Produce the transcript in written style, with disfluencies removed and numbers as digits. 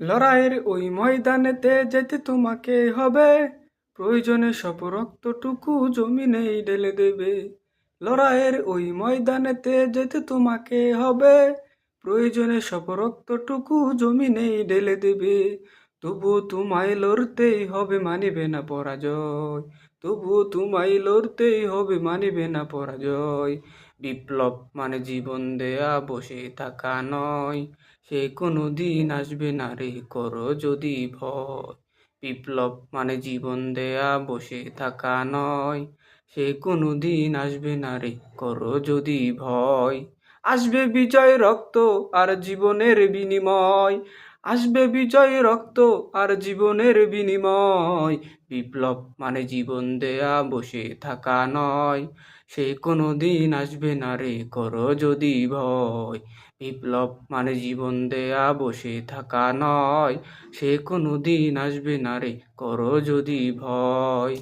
লড়াইয়ের ওই ময়দানেতে যেতে তোমাকে হবে, প্রয়োজনে সব রক্তটুকু জমিনেই ঢেলে দেবে। লড়াইয়ের ওই ময়দানেতে যেতে তোমাকে হবে, প্রয়োজনে সব রক্তটুকু জমিনেই ঢেলে দেবে। তবুও তোমায় লড়তেই হবে, মানিবে না পরাজয়। তবুও তোমায় লড়তেই হবে, মানিবে না পরাজয়। বিপ্লব মানে জীবন দেয়া, বসে থাকা নয়। সে কোনো দিন আসবে না রে, করো যদি ভয়। বিপ্লব মানে জীবন দেয়া, বসে থাকা নয়। সে কোনো দিন আসবে না রে, করো যদি ভয়। আসবে বিজয়, রক্ত আর জীবনের বিনিময়। আসবে বিজয়, রক্ত আর জীবনের বিনিময়। বিপ্লব মানে জীবন দেয়া, বসে থাকা নয়। সে কোনো দিন আসবে না রে, করো যদি ভয়। বিপ্লব মানে জীবন দেয়া, বসে থাকা নয়। সে কোনো দিন আসবে না রে, করো যদি ভয়।